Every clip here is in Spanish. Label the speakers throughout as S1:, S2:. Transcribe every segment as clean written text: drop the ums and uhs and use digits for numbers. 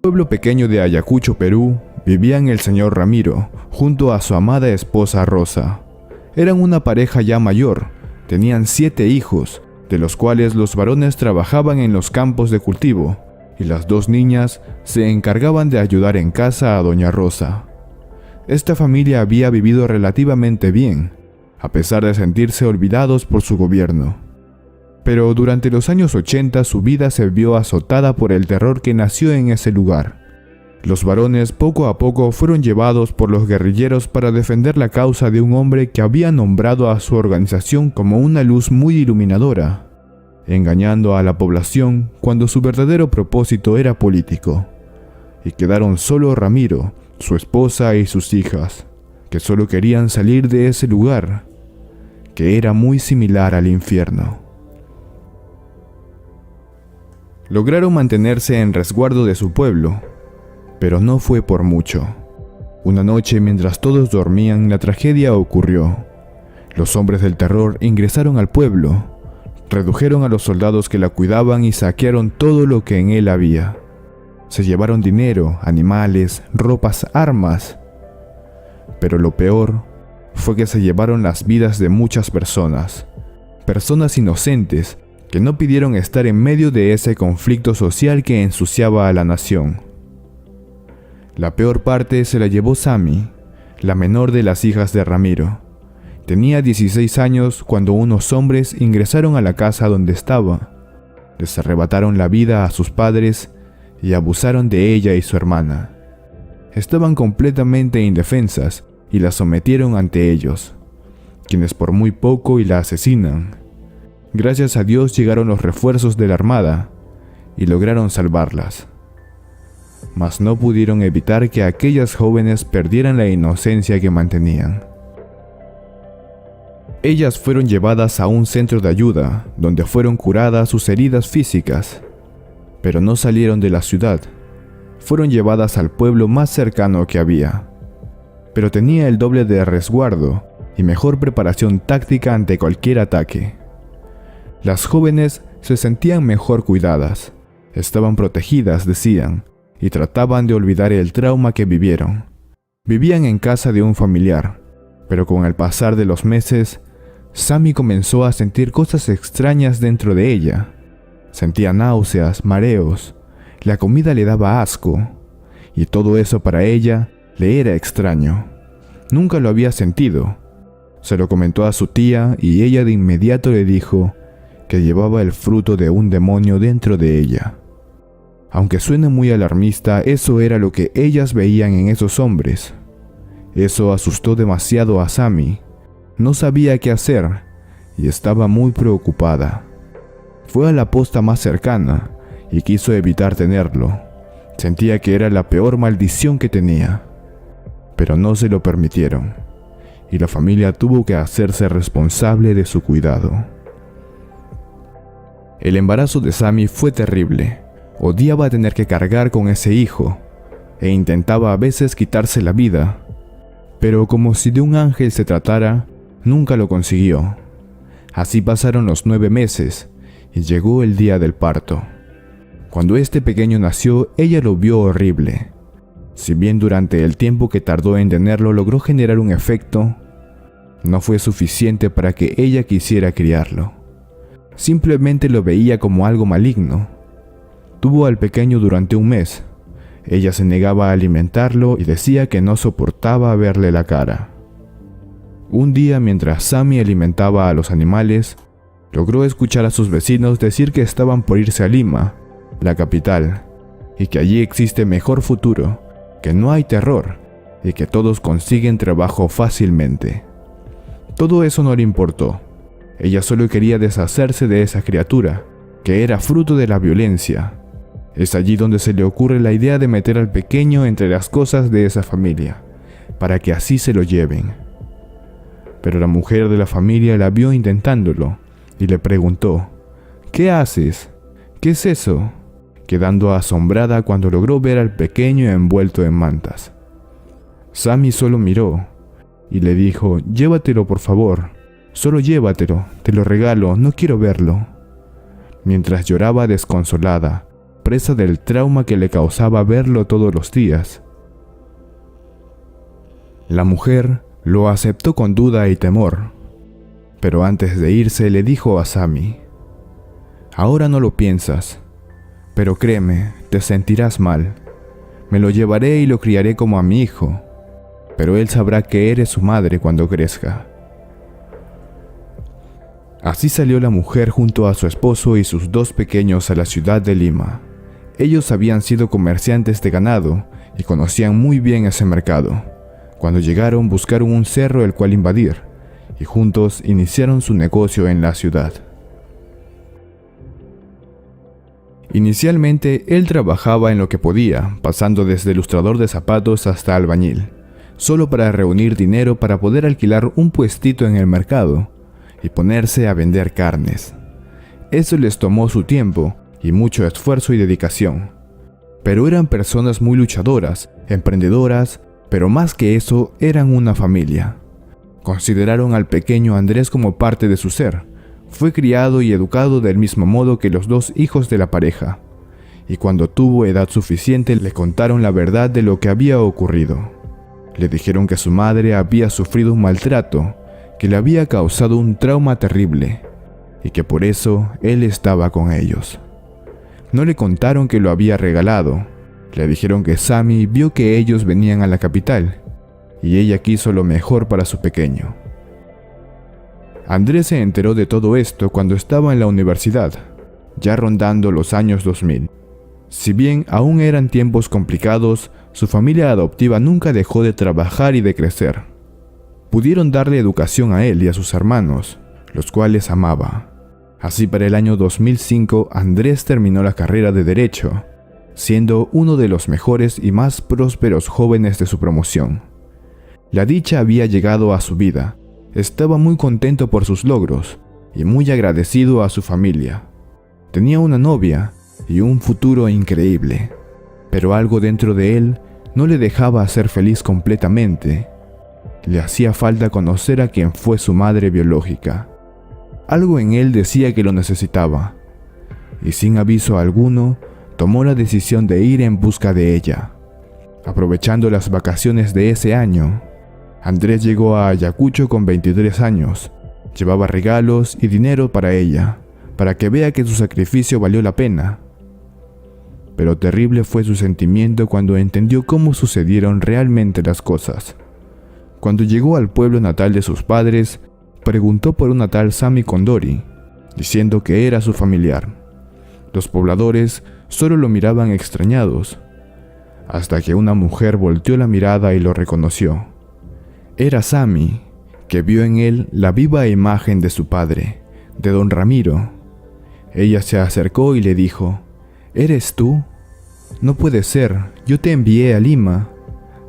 S1: Pueblo pequeño de Ayacucho, Perú, vivían el señor Ramiro junto a su amada esposa Rosa. Eran una pareja ya mayor, tenían 7 hijos, de los cuales los varones trabajaban en los campos de cultivo y las 2 niñas se encargaban de ayudar en casa a doña Rosa. Esta familia había vivido relativamente bien, a pesar de sentirse olvidados por su gobierno. Pero durante los años 80 su vida se vio azotada por el terror que nació en ese lugar. Los varones poco a poco fueron llevados por los guerrilleros para defender la causa de un hombre que había nombrado a su organización como una luz muy iluminadora, engañando a la población cuando su verdadero propósito era político. Y quedaron solo Ramiro, su esposa y sus hijas, que solo querían salir de ese lugar, que era muy similar al infierno. Lograron mantenerse en resguardo de su pueblo, pero no fue por mucho. Una noche, mientras todos dormían, la tragedia ocurrió. Los hombres del terror ingresaron al pueblo, redujeron a los soldados que la cuidaban y saquearon todo lo que en él había. Se llevaron dinero, animales, ropas, armas. Pero lo peor fue que se llevaron las vidas de muchas personas inocentes, que no pidieron estar en medio de ese conflicto social que ensuciaba a la nación. La peor parte se la llevó Sami, la menor de las hijas de Ramiro. Tenía 16 años cuando unos hombres ingresaron a la casa donde estaba, les arrebataron la vida a sus padres y abusaron de ella y su hermana. Estaban completamente indefensas y la sometieron ante ellos, quienes por muy poco y la asesinan. Gracias a Dios llegaron los refuerzos de la armada y lograron salvarlas. Mas no pudieron evitar que aquellas jóvenes perdieran la inocencia que mantenían. Ellas fueron llevadas a un centro de ayuda, donde fueron curadas sus heridas físicas, pero no salieron de la ciudad. Fueron llevadas al pueblo más cercano que había, pero tenía el doble de resguardo y mejor preparación táctica ante cualquier ataque. Las jóvenes se sentían mejor cuidadas, estaban protegidas, decían, y trataban de olvidar el trauma que vivieron. Vivían en casa de un familiar, pero con el pasar de los meses, Sami comenzó a sentir cosas extrañas dentro de ella. Sentía náuseas, mareos, la comida le daba asco, y todo eso para ella le era extraño. Nunca lo había sentido. Se lo comentó a su tía y ella de inmediato le dijo que llevaba el fruto de un demonio dentro de ella. Aunque suene muy alarmista, eso era lo que ellas veían en esos hombres. Eso asustó demasiado a Sami. No sabía qué hacer y estaba muy preocupada. Fue a la posta más cercana y quiso evitar tenerlo. Sentía que era la peor maldición que tenía, pero no se lo permitieron, y la familia tuvo que hacerse responsable de su cuidado. El embarazo de Sami fue terrible. Odiaba tener que cargar con ese hijo e intentaba a veces quitarse la vida, pero como si de un ángel se tratara, nunca lo consiguió. Así pasaron los 9 meses y llegó el día del parto. Cuando este pequeño nació, ella lo vio horrible. Si bien durante el tiempo que tardó en tenerlo logró generar un efecto, no fue suficiente para que ella quisiera criarlo. Simplemente lo veía como algo maligno. Tuvo al pequeño durante un mes. Ella se negaba a alimentarlo y decía que no soportaba verle la cara. Un día, mientras Sami alimentaba a los animales, logró escuchar a sus vecinos decir que estaban por irse a Lima, la capital, y que allí existe mejor futuro, que no hay terror y que todos consiguen trabajo fácilmente. Todo eso no le importó. Ella solo quería deshacerse de esa criatura, que era fruto de la violencia. Es allí donde se le ocurre la idea de meter al pequeño entre las cosas de esa familia, para que así se lo lleven. Pero la mujer de la familia la vio intentándolo y le preguntó: ¿qué haces? ¿Qué es eso?, quedando asombrada cuando logró ver al pequeño envuelto en mantas. Sami solo miró y le dijo: llévatelo por favor, solo llévatelo, te lo regalo, no quiero verlo. Mientras lloraba desconsolada, presa del trauma que le causaba verlo todos los días. La mujer lo aceptó con duda y temor, pero antes de irse le dijo a Sami: «Ahora no lo piensas, pero créeme, te sentirás mal. Me lo llevaré y lo criaré como a mi hijo, pero él sabrá que eres su madre cuando crezca». Así salió la mujer junto a su esposo y sus 2 pequeños a la ciudad de Lima. Ellos habían sido comerciantes de ganado y conocían muy bien ese mercado. Cuando llegaron, buscaron un cerro el cual invadir, y juntos iniciaron su negocio en la ciudad. Inicialmente, él trabajaba en lo que podía, pasando desde ilustrador de zapatos hasta albañil, solo para reunir dinero para poder alquilar un puestito en el mercado y ponerse a vender carnes. Eso les tomó su tiempo y mucho esfuerzo y dedicación. Pero eran personas muy luchadoras, emprendedoras, pero más que eso, eran una familia. Consideraron al pequeño Andrés como parte de su ser. Fue criado y educado del mismo modo que los 2 hijos de la pareja. Y cuando tuvo edad suficiente, le contaron la verdad de lo que había ocurrido. Le dijeron que su madre había sufrido un maltrato, que le había causado un trauma terrible, y que por eso él estaba con ellos. No le contaron que lo había regalado. Le dijeron que Sami vio que ellos venían a la capital, y ella quiso lo mejor para su pequeño. Andrés se enteró de todo esto cuando estaba en la universidad, ya rondando los años 2000. Si bien aún eran tiempos complicados, su familia adoptiva nunca dejó de trabajar y de crecer. Pudieron darle educación a él y a sus hermanos, los cuales amaba. Así, para el año 2005, Andrés terminó la carrera de Derecho, siendo uno de los mejores y más prósperos jóvenes de su promoción. La dicha había llegado a su vida. Estaba muy contento por sus logros y muy agradecido a su familia. Tenía una novia y un futuro increíble, pero algo dentro de él no le dejaba ser feliz completamente. Le hacía falta conocer a quien fue su madre biológica. Algo en él decía que lo necesitaba, y sin aviso alguno, tomó la decisión de ir en busca de ella. Aprovechando las vacaciones de ese año, Andrés llegó a Ayacucho con 23 años. Llevaba regalos y dinero para ella, para que vea que su sacrificio valió la pena. Pero terrible fue su sentimiento cuando entendió cómo sucedieron realmente las cosas. Cuando llegó al pueblo natal de sus padres, preguntó por una tal Sami Condori, diciendo que era su familiar. Los pobladores solo lo miraban extrañados, hasta que una mujer volteó la mirada y lo reconoció. Era Sami, que vio en él la viva imagen de su padre, de don Ramiro. Ella se acercó y le dijo: «¿Eres tú? No puede ser, yo te envié a Lima.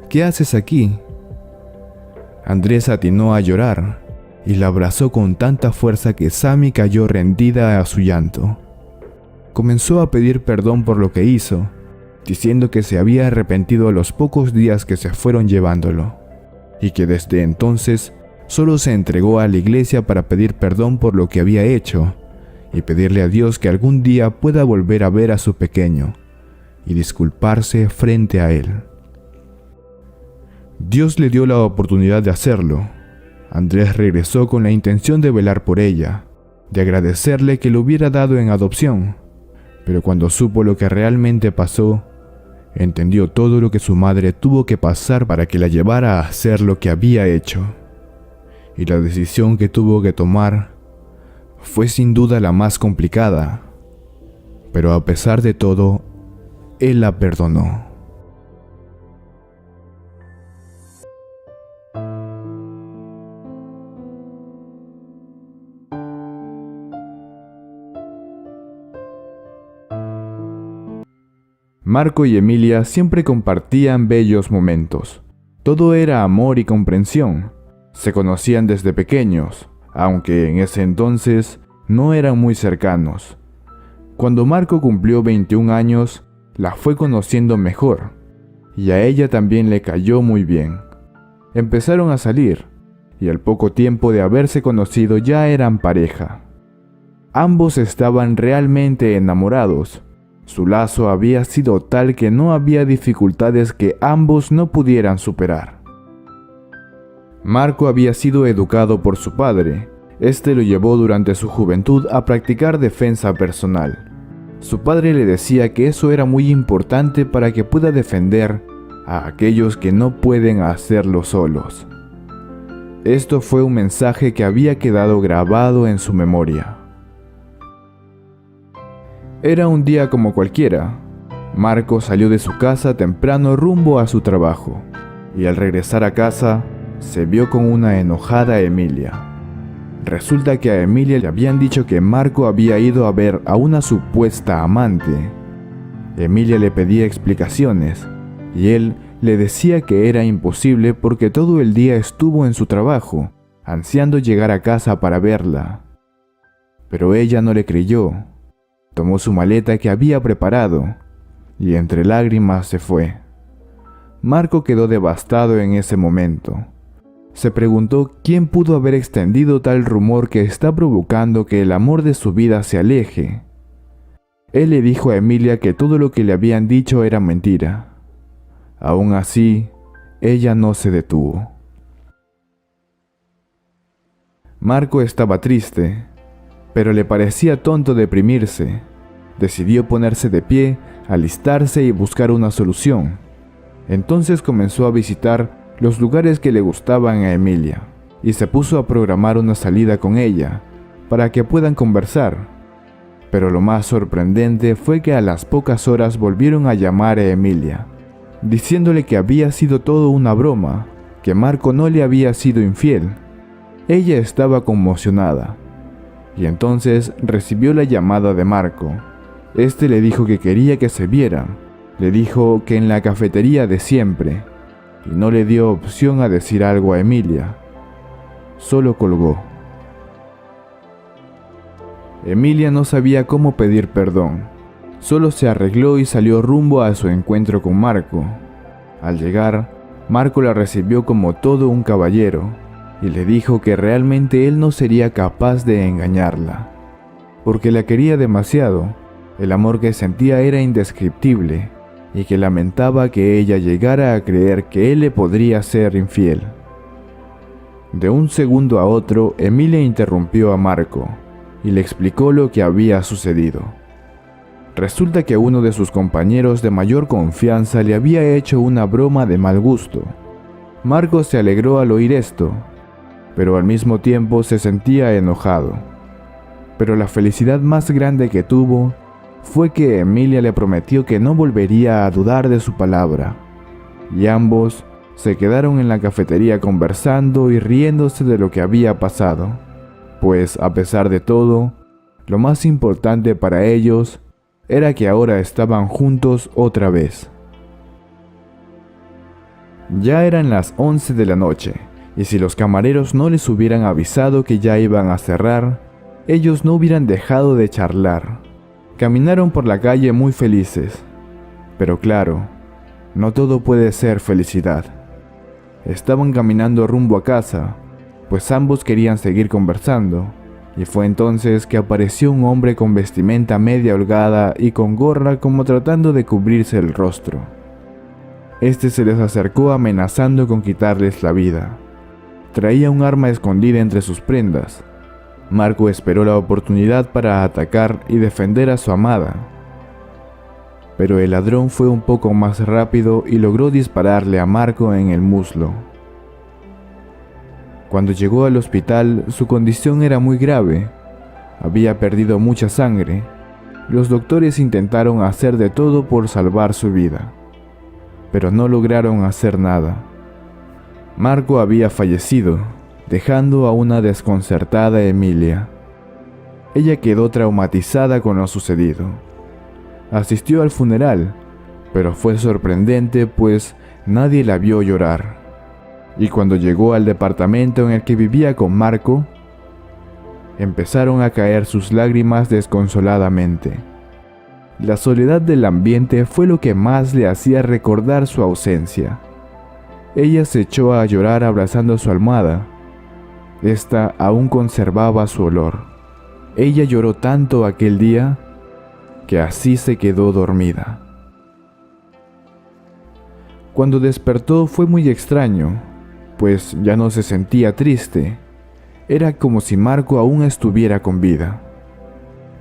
S1: ¿Qué haces aquí?». Andrés atinó a llorar y la abrazó con tanta fuerza que Sami cayó rendida a su llanto. Comenzó a pedir perdón por lo que hizo, diciendo que se había arrepentido a los pocos días que se fueron llevándolo, y que desde entonces solo se entregó a la iglesia para pedir perdón por lo que había hecho y pedirle a Dios que algún día pueda volver a ver a su pequeño y disculparse frente a él. Dios le dio la oportunidad de hacerlo. Andrés regresó con la intención de velar por ella, de agradecerle que lo hubiera dado en adopción, pero cuando supo lo que realmente pasó, entendió todo lo que su madre tuvo que pasar para que la llevara a hacer lo que había hecho. Y la decisión que tuvo que tomar fue sin duda la más complicada, pero a pesar de todo, él la perdonó. Marco y Emilia siempre compartían bellos momentos. Todo era amor y comprensión. Se conocían desde pequeños, aunque en ese entonces no eran muy cercanos. Cuando Marco cumplió 21 años, la fue conociendo mejor, y a ella también le cayó muy bien. Empezaron a salir, y al poco tiempo de haberse conocido ya eran pareja. Ambos estaban realmente enamorados, Su lazo había sido tal que no había dificultades que ambos no pudieran superar. Marco había sido educado por su padre. Este lo llevó durante su juventud a practicar defensa personal. Su padre le decía que eso era muy importante para que pueda defender a aquellos que no pueden hacerlo solos. Esto fue un mensaje que había quedado grabado en su memoria. Era un día como cualquiera. Marco salió de su casa temprano rumbo a su trabajo, y al regresar a casa, se vio con una enojada Emilia. Resulta que a Emilia le habían dicho que Marco había ido a ver a una supuesta amante. Emilia le pedía explicaciones, y él le decía que era imposible porque todo el día estuvo en su trabajo, ansiando llegar a casa para verla. Pero ella no le creyó. Tomó su maleta que había preparado, y entre lágrimas se fue. Marco quedó devastado en ese momento. Se preguntó quién pudo haber extendido tal rumor que está provocando que el amor de su vida se aleje. Él le dijo a Emilia que todo lo que le habían dicho era mentira. Aún así, ella no se detuvo. Marco estaba triste, pero le parecía tonto deprimirse. Decidió ponerse de pie, alistarse y buscar una solución. Entonces comenzó a visitar los lugares que le gustaban a Emilia, y se puso a programar una salida con ella, para que puedan conversar. Pero lo más sorprendente fue que a las pocas horas volvieron a llamar a Emilia, diciéndole que había sido todo una broma, que Marco no le había sido infiel. Ella estaba conmocionada, y entonces recibió la llamada de Marco. Este le dijo que quería que se vieran, le dijo que en la cafetería de siempre, y no le dio opción a decir algo a Emilia. Solo colgó. Emilia no sabía cómo pedir perdón. Solo se arregló y salió rumbo a su encuentro con Marco. Al llegar, Marco la recibió como todo un caballero y le dijo que realmente él no sería capaz de engañarla, porque la quería demasiado. El amor que sentía era indescriptible y que lamentaba que ella llegara a creer que él le podría ser infiel. De un segundo a otro, Emilia interrumpió a Marco y le explicó lo que había sucedido. Resulta que uno de sus compañeros de mayor confianza le había hecho una broma de mal gusto. Marco se alegró al oír esto, pero al mismo tiempo se sentía enojado. Pero la felicidad más grande que tuvo fue que Emilia le prometió que no volvería a dudar de su palabra, y ambos se quedaron en la cafetería conversando y riéndose de lo que había pasado, pues a pesar de todo, lo más importante para ellos era que ahora estaban juntos otra vez. Ya eran las 11 de la noche, y si los camareros no les hubieran avisado que ya iban a cerrar, ellos no hubieran dejado de charlar. Caminaron por la calle muy felices, pero claro, no todo puede ser felicidad. Estaban caminando rumbo a casa, pues ambos querían seguir conversando, y fue entonces que apareció un hombre con vestimenta media holgada y con gorra como tratando de cubrirse el rostro. Este se les acercó amenazando con quitarles la vida. Traía un arma escondida entre sus prendas. Marco esperó la oportunidad para atacar y defender a su amada. Pero el ladrón fue un poco más rápido y logró dispararle a Marco en el muslo. Cuando llegó al hospital, su condición era muy grave. Había perdido mucha sangre. Los doctores intentaron hacer de todo por salvar su vida, pero no lograron hacer nada. Marco había fallecido, dejando a una desconcertada Emilia. Ella quedó traumatizada con lo sucedido. Asistió al funeral, pero fue sorprendente pues nadie la vio llorar. Y cuando llegó al departamento en el que vivía con Marco, empezaron a caer sus lágrimas desconsoladamente. La soledad del ambiente fue lo que más le hacía recordar su ausencia. Ella se echó a llorar abrazando su almohada. Esta aún conservaba su olor. Ella lloró tanto aquel día que así se quedó dormida. Cuando despertó fue muy extraño, pues ya no se sentía triste. Era como si Marco aún estuviera con vida.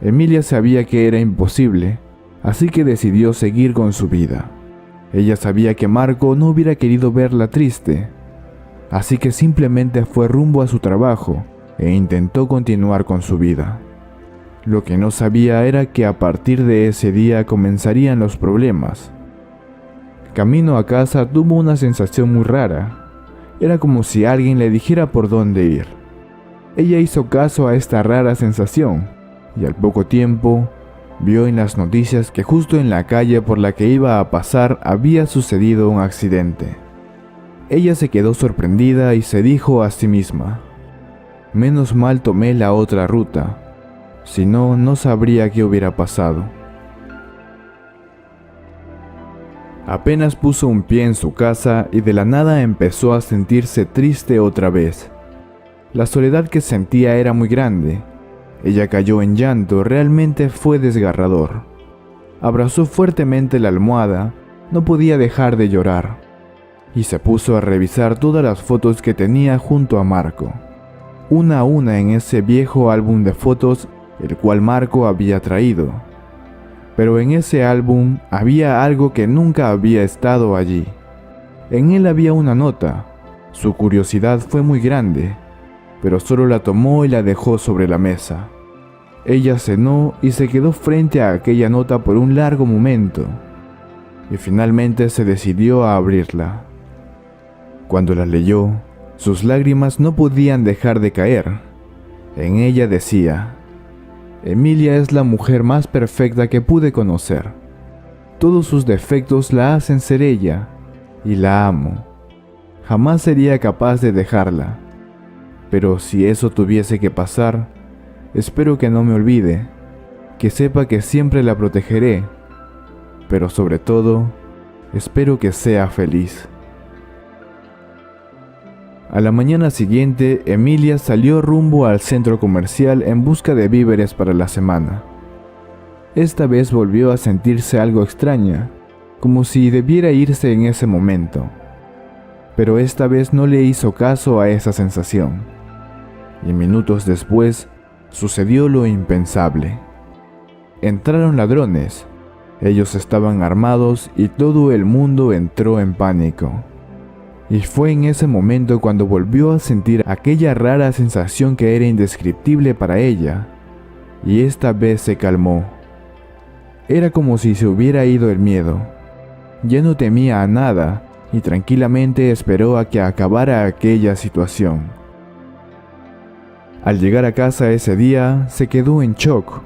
S1: Emilia sabía que era imposible, así que decidió seguir con su vida. Ella sabía que Marco no hubiera querido verla triste, así que simplemente fue rumbo a su trabajo e intentó continuar con su vida. Lo que no sabía era que a partir de ese día comenzarían los problemas. Camino a casa tuvo una sensación muy rara. Era como si alguien le dijera por dónde ir. Ella hizo caso a esta rara sensación y al poco tiempo vio en las noticias que justo en la calle por la que iba a pasar había sucedido un accidente. Ella se quedó sorprendida y se dijo a sí misma: menos mal tomé la otra ruta, si no, no sabría qué hubiera pasado. Apenas puso un pie en su casa y de la nada empezó a sentirse triste otra vez. La soledad que sentía era muy grande. Ella cayó en llanto, realmente fue desgarrador. Abrazó fuertemente la almohada, no podía dejar de llorar, y se puso a revisar todas las fotos que tenía junto a Marco, una a una en ese viejo álbum de fotos el cual Marco había traído. Pero en ese álbum había algo que nunca había estado allí. En él había una nota. Su curiosidad fue muy grande, pero solo la tomó y la dejó sobre la mesa. Ella cenó y se quedó frente a aquella nota por un largo momento, y finalmente se decidió a abrirla. Cuando la leyó, sus lágrimas no podían dejar de caer. En ella decía: Emilia es la mujer más perfecta que pude conocer. Todos sus defectos la hacen ser ella, y la amo. Jamás sería capaz de dejarla. Pero si eso tuviese que pasar, espero que no me olvide, que sepa que siempre la protegeré, pero sobre todo, espero que sea feliz. A la mañana siguiente, Emilia salió rumbo al centro comercial en busca de víveres para la semana. Esta vez volvió a sentirse algo extraña, como si debiera irse en ese momento. Pero esta vez no le hizo caso a esa sensación. Y minutos después, sucedió lo impensable. Entraron ladrones. Ellos estaban armados y todo el mundo entró en pánico. Y fue en ese momento cuando volvió a sentir aquella rara sensación que era indescriptible para ella, y esta vez se calmó. Era como si se hubiera ido el miedo. Ya no temía a nada y tranquilamente esperó a que acabara aquella situación. Al llegar a casa ese día, se quedó en shock.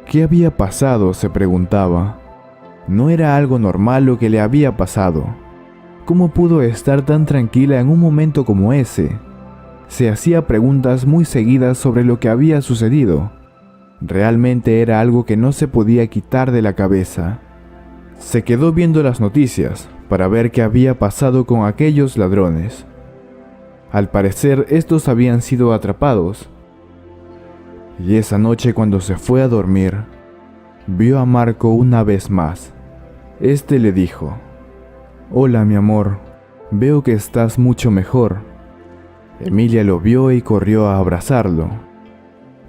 S1: ¿Qué había pasado?, se preguntaba. No era algo normal lo que le había pasado. ¿Cómo pudo estar tan tranquila en un momento como ese? Se hacía preguntas muy seguidas sobre lo que había sucedido. Realmente era algo que no se podía quitar de la cabeza. Se quedó viendo las noticias para ver qué había pasado con aquellos ladrones. Al parecer, estos habían sido atrapados. Y esa noche, cuando se fue a dormir, vio a Marco una vez más. Este le dijo: «Hola, mi amor, veo que estás mucho mejor». Emilia lo vio y corrió a abrazarlo.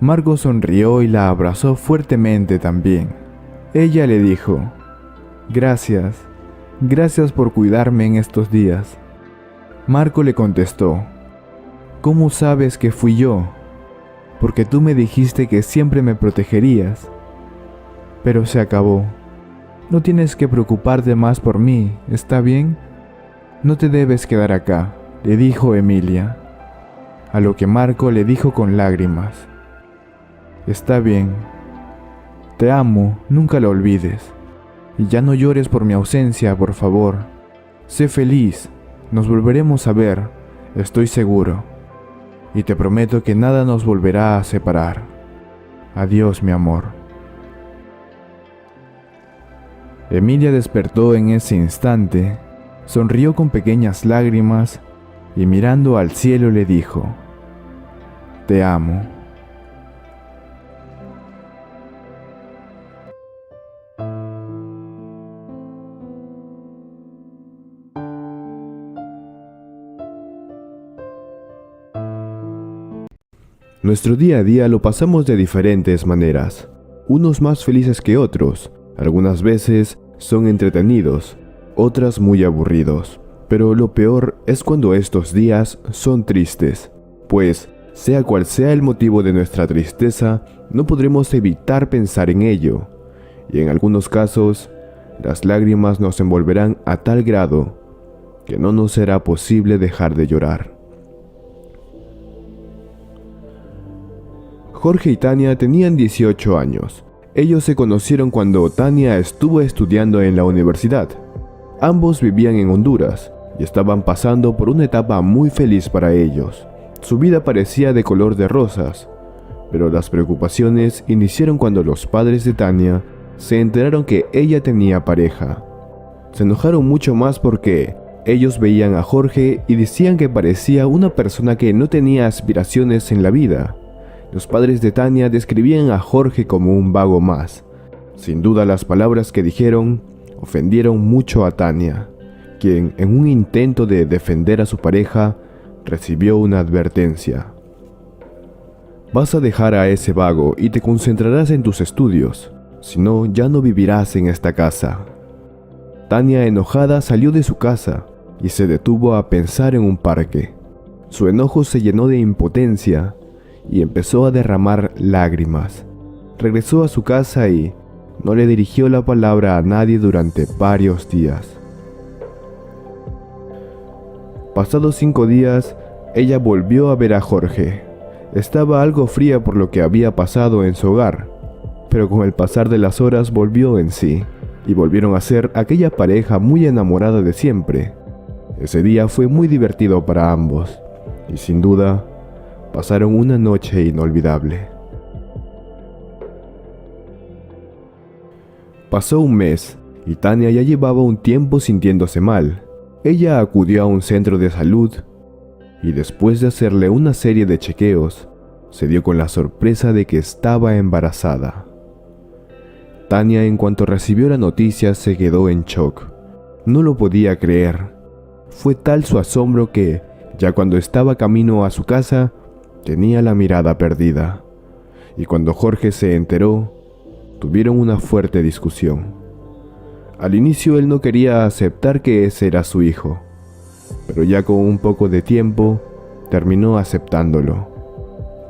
S1: Marco sonrió y la abrazó fuertemente también. Ella le dijo: «Gracias, gracias por cuidarme en estos días». Marco le contestó: «¿Cómo sabes que fui yo? Porque tú me dijiste que siempre me protegerías. Pero se acabó. No tienes que preocuparte más por mí, ¿está bien? No te debes quedar acá», le dijo Emilia. A lo que Marco le dijo con lágrimas: «Está bien. Te amo, nunca lo olvides. Y ya no llores por mi ausencia, por favor. Sé feliz, nos volveremos a ver, estoy seguro. Y te prometo que nada nos volverá a separar. Adiós, mi amor». Emilia despertó en ese instante, sonrió con pequeñas lágrimas y mirando al cielo le dijo: «Te amo». Nuestro día a día lo pasamos de diferentes maneras, unos más felices que otros, algunas veces son entretenidos, otras muy aburridos. Pero lo peor es cuando estos días son tristes, pues, sea cual sea el motivo de nuestra tristeza, no podremos evitar pensar en ello, y en algunos casos, las lágrimas nos envolverán a tal grado que no nos será posible dejar de llorar. Jorge y Tania tenían 18 años. Ellos se conocieron cuando Tania estuvo estudiando en la universidad. Ambos vivían en Honduras y estaban pasando por una etapa muy feliz para ellos. Su vida parecía de color de rosas, pero las preocupaciones iniciaron cuando los padres de Tania se enteraron que ella tenía pareja. Se enojaron mucho más porque ellos veían a Jorge y decían que parecía una persona que no tenía aspiraciones en la vida. Los padres de Tania describían a Jorge como un vago más. Sin duda las palabras que dijeron ofendieron mucho a Tania, quien en un intento de defender a su pareja recibió una advertencia. Vas a dejar a ese vago y te concentrarás en tus estudios, si no, ya no vivirás en esta casa. Tania, enojada, salió de su casa y se detuvo a pensar en un parque. Su enojo se llenó de impotencia y empezó a derramar lágrimas. Regresó a su casa y no le dirigió la palabra a nadie durante varios días. Pasados 5 días, ella volvió a ver a Jorge. Estaba algo fría por lo que había pasado en su hogar, pero con el pasar de las horas volvió en sí, y volvieron a ser aquella pareja muy enamorada de siempre. Ese día fue muy divertido para ambos, y sin duda, pasaron una noche inolvidable. Pasó un mes, y Tania ya llevaba un tiempo sintiéndose mal. Ella acudió a un centro de salud, y después de hacerle una serie de chequeos, se dio con la sorpresa de que estaba embarazada. Tania, en cuanto recibió la noticia, se quedó en shock. No lo podía creer. Fue tal su asombro que, ya cuando estaba camino a su casa, tenía la mirada perdida. Y cuando Jorge se enteró, tuvieron una fuerte discusión. Al inicio él no quería aceptar que ese era su hijo, pero ya con un poco de tiempo, terminó aceptándolo.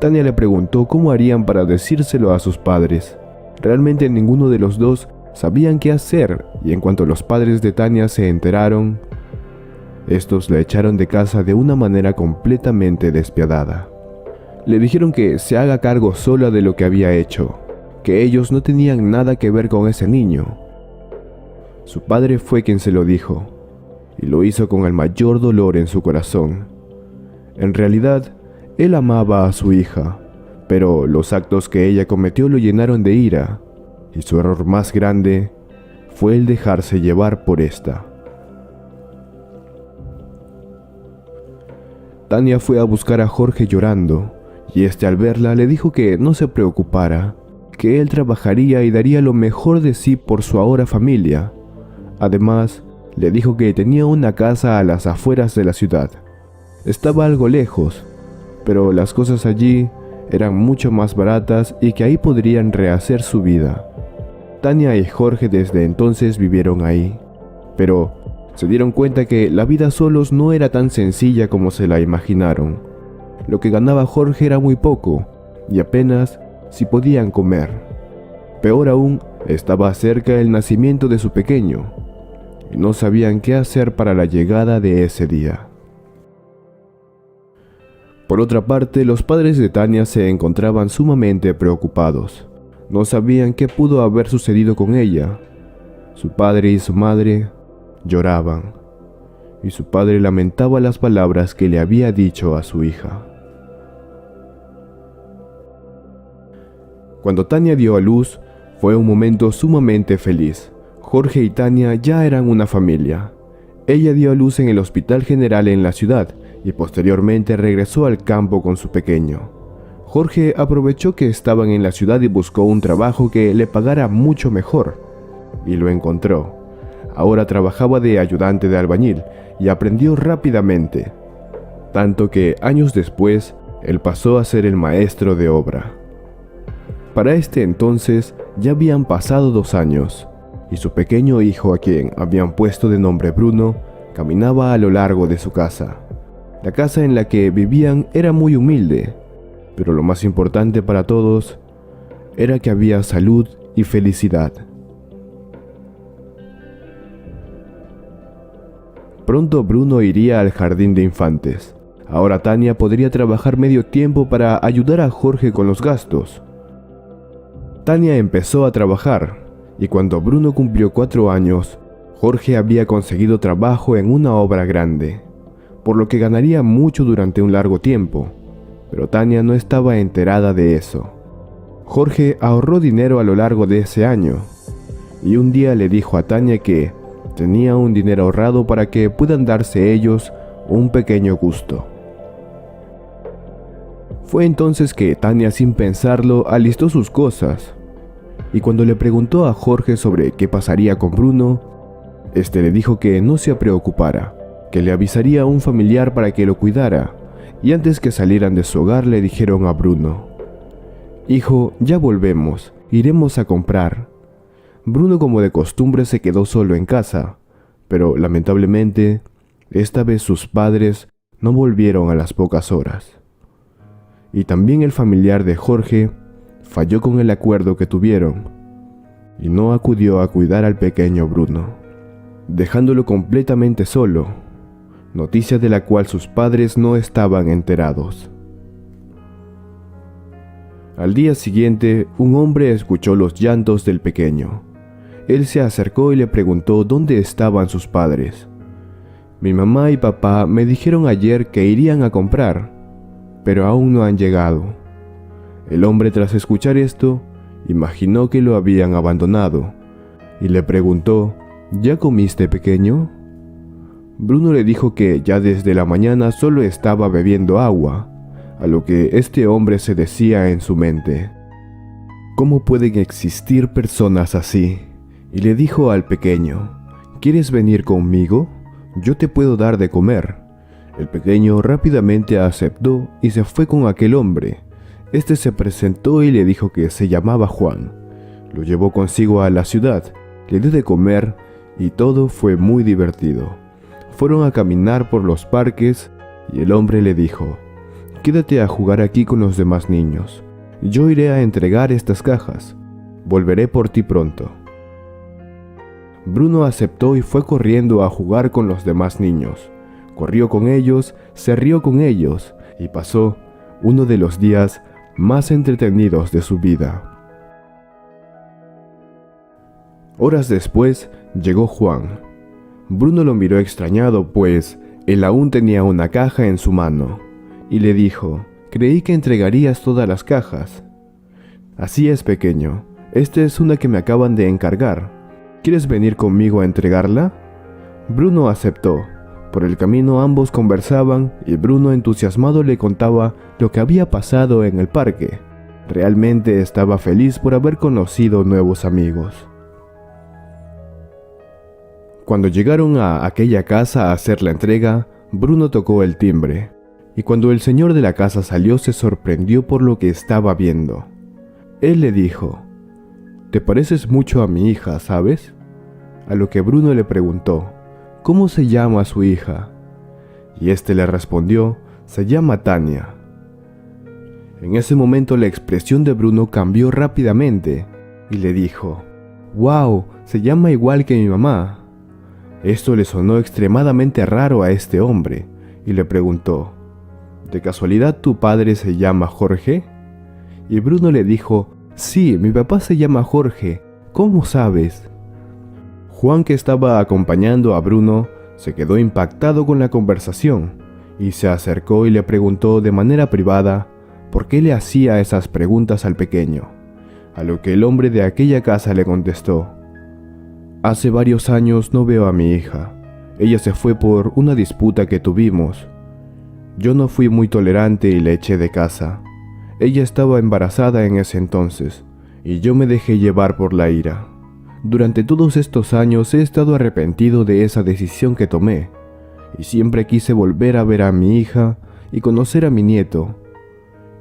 S1: Tania le preguntó cómo harían para decírselo a sus padres. Realmente ninguno de los dos sabían qué hacer, y en cuanto los padres de Tania se enteraron, estos la echaron de casa de una manera completamente despiadada. Le dijeron que se haga cargo sola de lo que había hecho, que ellos no tenían nada que ver con ese niño. Su padre fue quien se lo dijo, y lo hizo con el mayor dolor en su corazón. En realidad, él amaba a su hija, pero los actos que ella cometió lo llenaron de ira, y su error más grande fue el dejarse llevar por esta. Tania fue a buscar a Jorge llorando, y al verla le dijo que no se preocupara, que él trabajaría y daría lo mejor de sí por su ahora familia. Además, le dijo que tenía una casa a las afueras de la ciudad. Estaba algo lejos, pero las cosas allí eran mucho más baratas y que ahí podrían rehacer su vida. Tania y Jorge desde entonces vivieron ahí, pero se dieron cuenta que la vida solos no era tan sencilla como se la imaginaron. Lo que ganaba Jorge era muy poco, y apenas si podían comer. Peor aún, estaba cerca el nacimiento de su pequeño, y no sabían qué hacer para la llegada de ese día. Por otra parte, los padres de Tania se encontraban sumamente preocupados. No sabían qué pudo haber sucedido con ella. Su padre y su madre lloraban, y su padre lamentaba las palabras que le había dicho a su hija. Cuando Tania dio a luz, fue un momento sumamente feliz. Jorge y Tania ya eran una familia. Ella dio a luz en el hospital general en la ciudad y posteriormente regresó al campo con su pequeño. Jorge aprovechó que estaban en la ciudad y buscó un trabajo que le pagara mucho mejor. Y lo encontró. Ahora trabajaba de ayudante de albañil y aprendió rápidamente. Tanto que años después, él pasó a ser el maestro de obra. Para este entonces ya habían pasado 2 años, y su pequeño hijo, a quien habían puesto de nombre Bruno, caminaba a lo largo de su casa. La casa en la que vivían era muy humilde, pero lo más importante para todos era que había salud y felicidad. Pronto Bruno iría al jardín de infantes. Ahora Tania podría trabajar medio tiempo para ayudar a Jorge con los gastos. Tania empezó a trabajar, y cuando Bruno cumplió 4 años, Jorge había conseguido trabajo en una obra grande, por lo que ganaría mucho durante un largo tiempo, pero Tania no estaba enterada de eso. Jorge ahorró dinero a lo largo de ese año, y un día le dijo a Tania que tenía un dinero ahorrado para que puedan darse ellos un pequeño gusto. Fue entonces que Tania, sin pensarlo, alistó sus cosas, y cuando le preguntó a Jorge sobre qué pasaría con Bruno, este le dijo que no se preocupara, que le avisaría a un familiar para que lo cuidara, y antes que salieran de su hogar le dijeron a Bruno: «Hijo, ya volvemos, iremos a comprar». Bruno, como de costumbre, se quedó solo en casa, pero lamentablemente, esta vez sus padres no volvieron a las pocas horas. Y también el familiar de Jorge falló con el acuerdo que tuvieron, y no acudió a cuidar al pequeño Bruno, dejándolo completamente solo, noticia de la cual sus padres no estaban enterados. Al día siguiente, un hombre escuchó los llantos del pequeño. Él se acercó y le preguntó dónde estaban sus padres. «Mi mamá y papá me dijeron ayer que irían a comprar, pero aún no han llegado». El hombre, tras escuchar esto, imaginó que lo habían abandonado y le preguntó: «¿Ya comiste, pequeño?». Bruno le dijo que ya desde la mañana solo estaba bebiendo agua, a lo que este hombre se decía en su mente: «¿Cómo pueden existir personas así?». Y le dijo al pequeño: «¿Quieres venir conmigo? Yo te puedo dar de comer». El pequeño rápidamente aceptó y se fue con aquel hombre. Este se presentó y le dijo que se llamaba Juan. Lo llevó consigo a la ciudad, le dio de comer y todo fue muy divertido. Fueron a caminar por los parques y el hombre le dijo: «Quédate a jugar aquí con los demás niños. Yo iré a entregar estas cajas. Volveré por ti pronto». Bruno aceptó y fue corriendo a jugar con los demás niños. Corrió con ellos, se rió con ellos y pasó uno de los días más entretenidos de su vida. Horas después llegó Juan. Bruno lo miró extrañado, pues él aún tenía una caja en su mano, y le dijo: «Creí que entregarías todas las cajas». «Así es, pequeño. Esta es una que me acaban de encargar. ¿Quieres venir conmigo a entregarla?». Bruno aceptó. Por el camino ambos conversaban y Bruno, entusiasmado, le contaba lo que había pasado en el parque. Realmente estaba feliz por haber conocido nuevos amigos. Cuando llegaron a aquella casa a hacer la entrega, Bruno tocó el timbre, y cuando el señor de la casa salió se sorprendió por lo que estaba viendo. Él le dijo: «Te pareces mucho a mi hija, ¿sabes?». A lo que Bruno le preguntó: «¿Cómo se llama su hija?». Y este le respondió: «Se llama Tania». En ese momento la expresión de Bruno cambió rápidamente y le dijo: «¡Wow! Se llama igual que mi mamá». Esto le sonó extremadamente raro a este hombre y le preguntó: «¿De casualidad tu padre se llama Jorge?». Y Bruno le dijo: «Sí, mi papá se llama Jorge. ¿Cómo sabes?». Juan, que estaba acompañando a Bruno, se quedó impactado con la conversación y se acercó y le preguntó de manera privada por qué le hacía esas preguntas al pequeño, a lo que el hombre de aquella casa le contestó: «Hace varios años no veo a mi hija. Ella se fue por una disputa que tuvimos. Yo no fui muy tolerante y la eché de casa. Ella estaba embarazada en ese entonces y yo me dejé llevar por la ira. Durante todos estos años he estado arrepentido de esa decisión que tomé y siempre quise volver a ver a mi hija y conocer a mi nieto,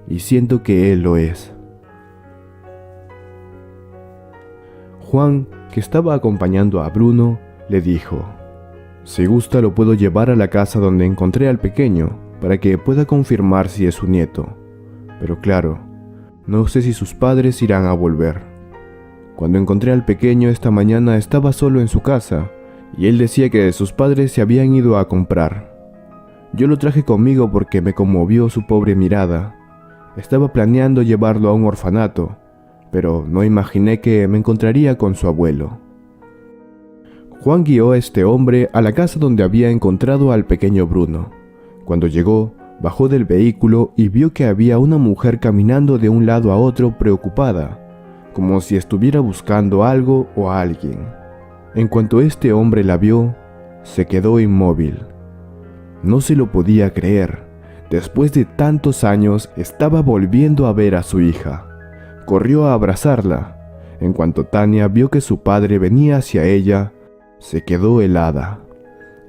S1: y siento que él lo es. Juan, que estaba acompañando a Bruno, le dijo: si gusta lo puedo llevar a la casa donde encontré al pequeño, para que pueda confirmar si es su nieto. Pero claro, no sé si sus padres irán a volver. Cuando encontré al pequeño esta mañana estaba solo en su casa, y él decía que sus padres se habían ido a comprar. Yo lo traje conmigo porque me conmovió su pobre mirada. Estaba planeando llevarlo a un orfanato, pero no imaginé que me encontraría con su abuelo. Juan guió a este hombre a la casa donde había encontrado al pequeño Bruno. Cuando llegó, bajó del vehículo y vio que había una mujer caminando de un lado a otro preocupada, como si estuviera buscando algo o a alguien. En cuanto este hombre la vio, se quedó inmóvil. No se lo podía creer. Después de tantos años, estaba volviendo a ver a su hija. Corrió a abrazarla. En cuanto Tania vio que su padre venía hacia ella, se quedó helada.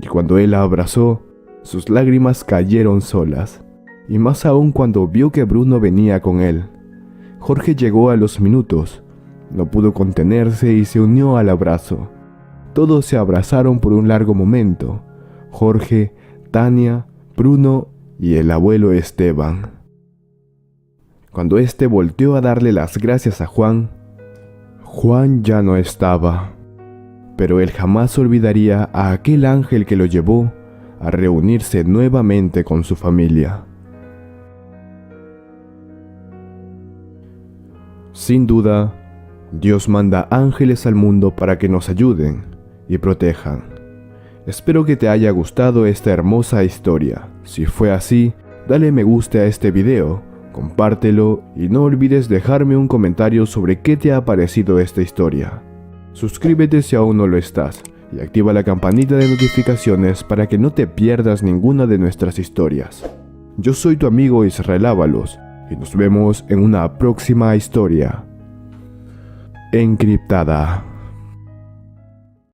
S1: Y cuando él la abrazó, sus lágrimas cayeron solas. Y más aún cuando vio que Bruno venía con él. Jorge llegó a los minutos. No pudo contenerse y se unió al abrazo. Todos se abrazaron por un largo momento. Jorge, Tania, Bruno y el abuelo Esteban. Cuando éste volteó a darle las gracias a Juan, Juan ya no estaba. Pero él jamás olvidaría a aquel ángel que lo llevó a reunirse nuevamente con su familia. Sin duda, Dios manda ángeles al mundo para que nos ayuden y protejan. Espero que te haya gustado esta hermosa historia. Si fue así, dale me gusta a este video, compártelo y no olvides dejarme un comentario sobre qué te ha parecido esta historia. Suscríbete si aún no lo estás y activa la campanita de notificaciones para que no te pierdas ninguna de nuestras historias. Yo soy tu amigo Israel Ábalos y nos vemos en una próxima historia encriptada.